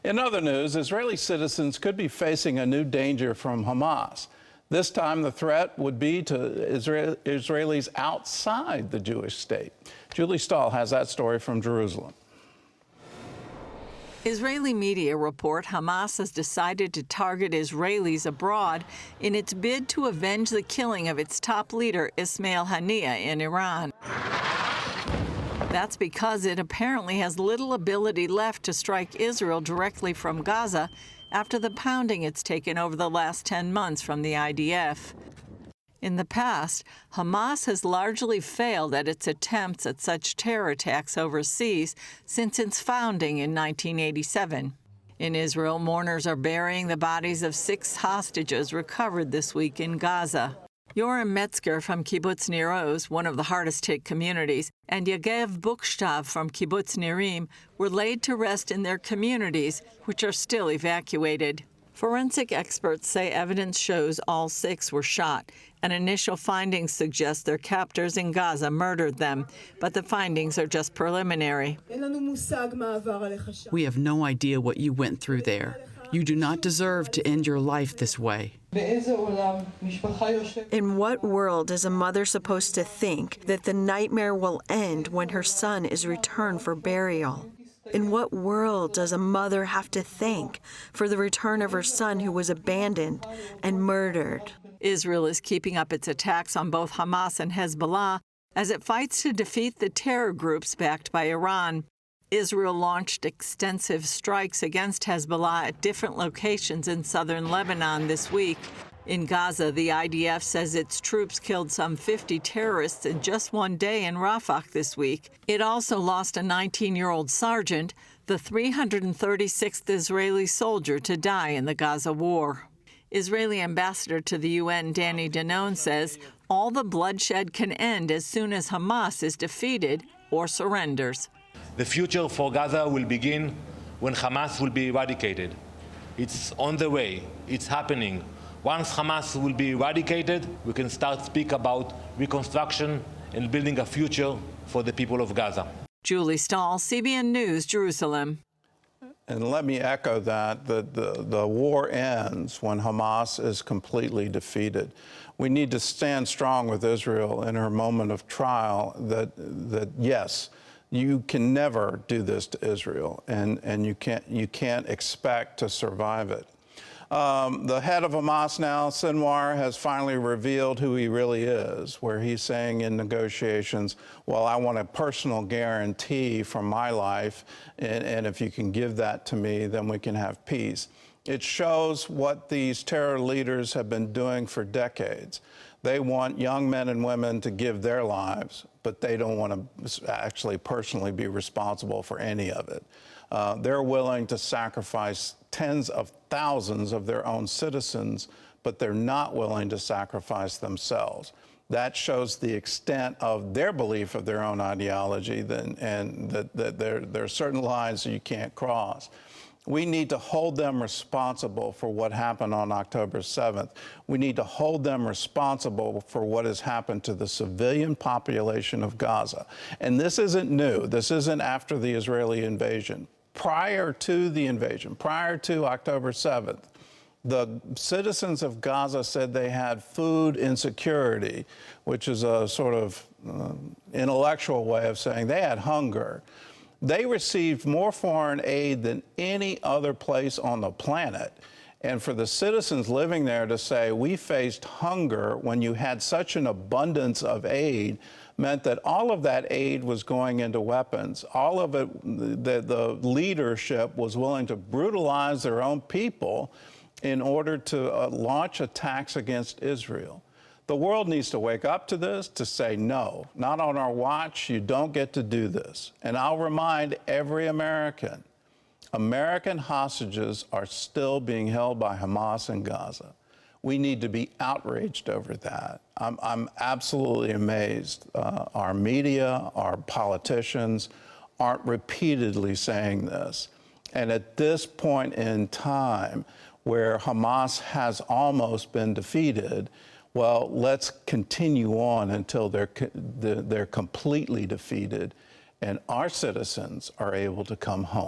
In other news, Israeli citizens could be facing a new danger from Hamas. This time, the threat would be to Israelis outside the Jewish state. Julie Stahl has that story from Jerusalem. Israeli media report Hamas has decided to target Israelis abroad in its bid to avenge the killing of its top leader, Ismail Haniyeh, in Iran. That's because it apparently has little ability left to strike Israel directly from Gaza after the pounding it's taken over the last 10 months from the IDF. In the past, Hamas has largely failed at its attempts at such terror attacks overseas since its founding in 1987. In Israel, mourners are burying the bodies of 6 hostages recovered this week in Gaza. Yoram Metzger from Kibbutz Nir Oz, one of the hardest-hit communities, and Yagev Bukhshtav from Kibbutz Nirim were laid to rest in their communities, which are still evacuated. Forensic experts say evidence shows all 6 were shot, and initial findings suggest their captors in Gaza murdered them, but the findings are just preliminary. We have no idea what you went through there. You do not deserve to end your life this way. In what world is a mother supposed to think that the nightmare will end when her son is returned for burial? In what world does a mother have to thank for the return of her son who was abandoned and murdered? Israel is keeping up its attacks on both Hamas and Hezbollah as it fights to defeat the terror groups backed by Iran. Israel launched extensive strikes against Hezbollah at different locations in southern Lebanon this week. In Gaza, the IDF says its troops killed some 50 terrorists in just one day in Rafah this week. It also lost a 19-year-old sergeant, the 336th Israeli soldier to die in the Gaza war. Israeli ambassador to the UN, Danny Danon, says all the bloodshed can end as soon as Hamas is defeated or surrenders. The future for Gaza will begin when Hamas will be eradicated. It's on the way. It's happening. Once Hamas will be eradicated, we can start to speak about reconstruction and building a future for the people of Gaza. Julie Stahl, CBN News, Jerusalem. And let me echo that the war ends when Hamas is completely defeated. We need to stand strong with Israel in her moment of trial that yes, you can never do this to Israel, and you can't expect to survive it. The head of Hamas now, Sinwar, has finally revealed who he really is, where he's saying in negotiations, well, I want a personal guarantee for my life, and if you can give that to me, then we can have peace. It shows what these terror leaders have been doing for decades. They want young men and women to give their lives, but they don't want to actually personally be responsible for any of it. They're willing to sacrifice tens of thousands of their own citizens, but they're not willing to sacrifice themselves. That shows the extent of their belief of their own ideology, and that there are certain lines that you can't cross. We need to hold them responsible for what happened on October 7th. We need to hold them responsible for what has happened to the civilian population of Gaza. And this isn't new. This isn't after the Israeli invasion. Prior to the invasion, prior to October 7th, the citizens of Gaza said they had food insecurity, which is a sort of intellectual way of saying they had hunger. They received more foreign aid than any other place on the planet. And for the citizens living there to say, we faced hunger when you had such an abundance of aid, meant that all of that aid was going into weapons. All of it, the leadership was willing to brutalize their own people in order to launch attacks against Israel. The world needs to wake up to this, to say, no, not on our watch. You don't get to do this. And I'll remind every American, American hostages are still being held by Hamas in Gaza. We need to be outraged over that. I'm absolutely amazed. Our media, our politicians aren't repeatedly saying this. And at this point in time, where Hamas has almost been defeated, well, let's continue on until they're completely defeated and our citizens are able to come home.